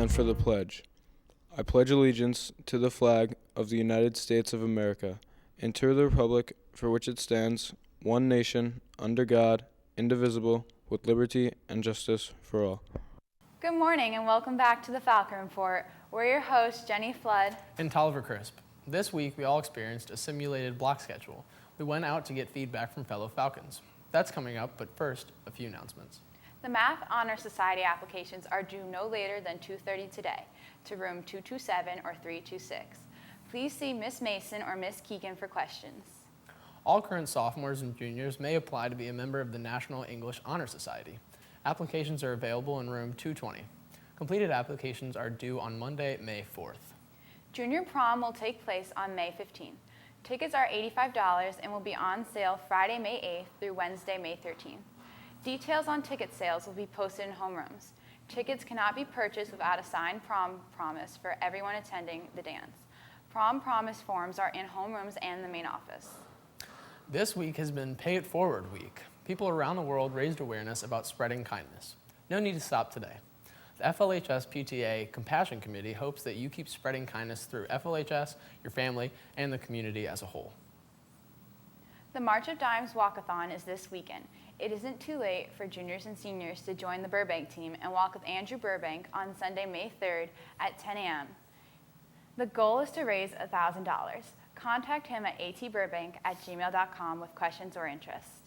stand for the pledge. I pledge allegiance to the flag of the United States of America and to the republic for which it stands, one nation, under God, indivisible, with liberty and justice for all. Good morning and welcome back to the Falcon Report. We're your hosts, Jenny Flood and Tolliver Crisp. This week we all experienced a simulated block schedule. We went out to get feedback from fellow Falcons. That's coming up, but first, a few announcements. The Math Honor Society applications are due no later than 2:30 today to room 227 or 326. Please see Miss Mason or Miss Keegan for questions. All current sophomores and juniors may apply to be a member of the National English Honor Society. Applications are available in room 220. Completed applications are due on Monday, May 4th. Junior prom will take place on May 15th. Tickets are $85 and will be on sale Friday, May 8th through Wednesday, May 13th. Details on ticket sales will be posted in homerooms. Tickets cannot be purchased without a signed prom promise for everyone attending the dance. Prom promise forms are in homerooms and the main office. This week has been Pay It Forward week. People around the world raised awareness about spreading kindness. No need to stop today. The FLHS PTA Compassion Committee hopes that you keep spreading kindness through FLHS, your family, and the community as a whole. The March of Dimes Walkathon is this weekend. It isn't too late for juniors and seniors to join the Burbank team and walk with Andrew Burbank on Sunday, May 3rd at 10 a.m. The goal is to raise $1,000. Contact him at atburbank@gmail.com with questions or interests.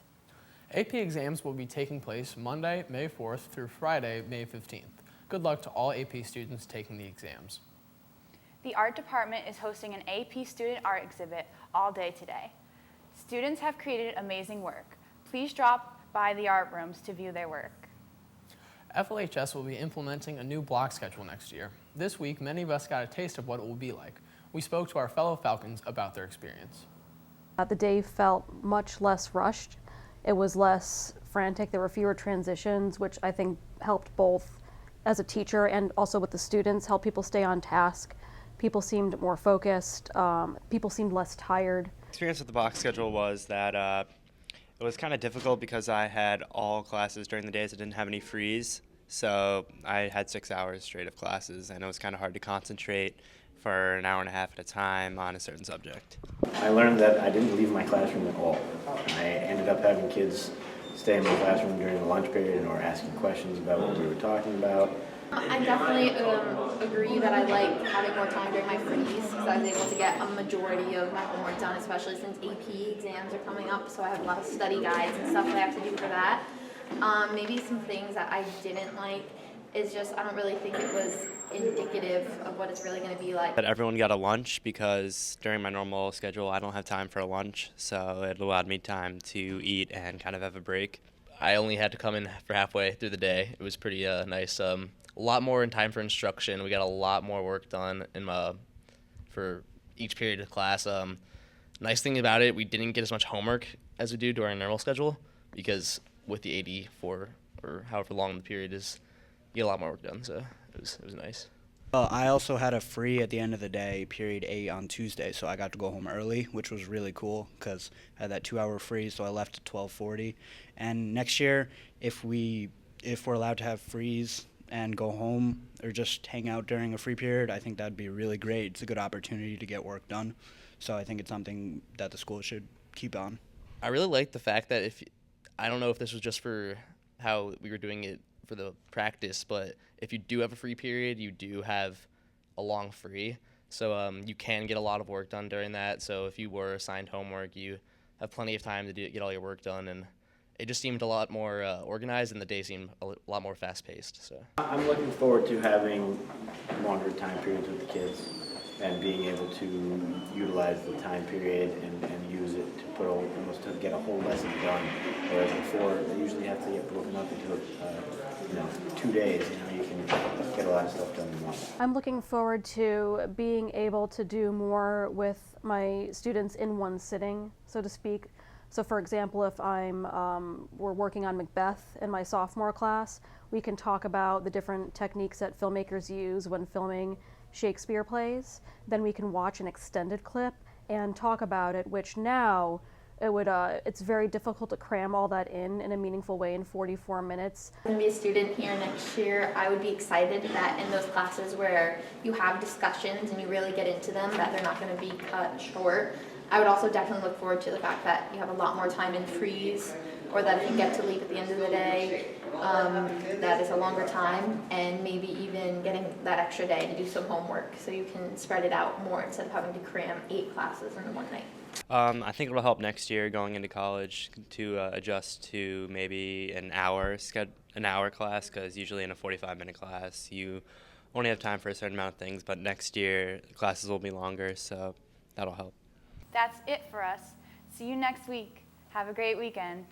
AP exams will be taking place Monday, May 4th through Friday, May 15th. Good luck to all AP students taking the exams. The art department is hosting an AP student art exhibit all day today. Students have created amazing work. Please drop by the art rooms to view their work. FLHS will be implementing a new block schedule next year. This week, many of us got a taste of what it will be like. We spoke to our fellow Falcons about their experience. The day felt much less rushed. It was less frantic. There were fewer transitions, which I think helped both as a teacher and also with the students, help people stay on task. People seemed more focused. People seemed less tired. Experience with the block schedule was that it was kind of difficult because I had all classes during the days. I didn't have any frees, so I had 6 hours straight of classes, and it was kind of hard to concentrate for an hour and a half at a time on a certain subject. I learned that I didn't leave my classroom at all. I ended up having kids stay in my classroom during the lunch period or asking questions about what we were talking about. I definitely agree that I like having more time during my freeze because I was able to get a majority of my homework done, especially since AP exams are coming up, so I have a lot of study guides and stuff that I have to do for that. Maybe some things that I didn't like is just I don't really think it was indicative of what it's really going to be like. That everyone got a lunch because during my normal schedule I don't have time for a lunch, so it allowed me time to eat and kind of have a break. I only had to come in for halfway through the day. It was pretty nice. A lot more in time for instruction. We got a lot more work done for each period of class. Nice thing about it, we didn't get as much homework as we do during our normal schedule because with the 84 or however long the period is, you get a lot more work done, so it was nice. I also had a free at the end of the day, period 8 on Tuesday, so I got to go home early, which was really cool because I had that 2-hour free, so I left at 12:40. And next year, if we're allowed to have frees and go home or just hang out during a free period, I think that'd be really great. It's a good opportunity to get work done, so I think it's something that the school should keep on. I really like the fact that I don't know if this was just for how we were doing it for the practice, but if you do have a free period, you do have a long free. So you can get a lot of work done during that. So if you were assigned homework, you have plenty of time to get all your work done. And it just seemed a lot more organized, and the day seemed a lot more fast-paced. So I'm looking forward to having longer time periods with the kids and being able to utilize the time period and use it to almost to get a whole lesson done. Whereas before, they usually have to get broken up into 2 days. You can get a lot of stuff done in one. I'm looking forward to being able to do more with my students in one sitting, so to speak. So for example, if we're working on Macbeth in my sophomore class, we can talk about the different techniques that filmmakers use when filming Shakespeare plays. Then we can watch an extended clip and talk about it, which now it's very difficult to cram all that in a meaningful way in 44 minutes. I'm going to be a student here next year. I would be excited that in those classes where you have discussions and you really get into them, that they're not going to be cut short. I would also definitely look forward to the fact that you have a lot more time in freeze, or that if you get to leave at the end of the day, that is a longer time, and maybe even getting that extra day to do some homework so you can spread it out more instead of having to cram 8 classes in one night. I think it'll help next year going into college to adjust to maybe an hour class, because usually in a 45-minute class you only have time for a certain amount of things, but next year classes will be longer, so that'll help. That's it for us. See you next week. Have a great weekend.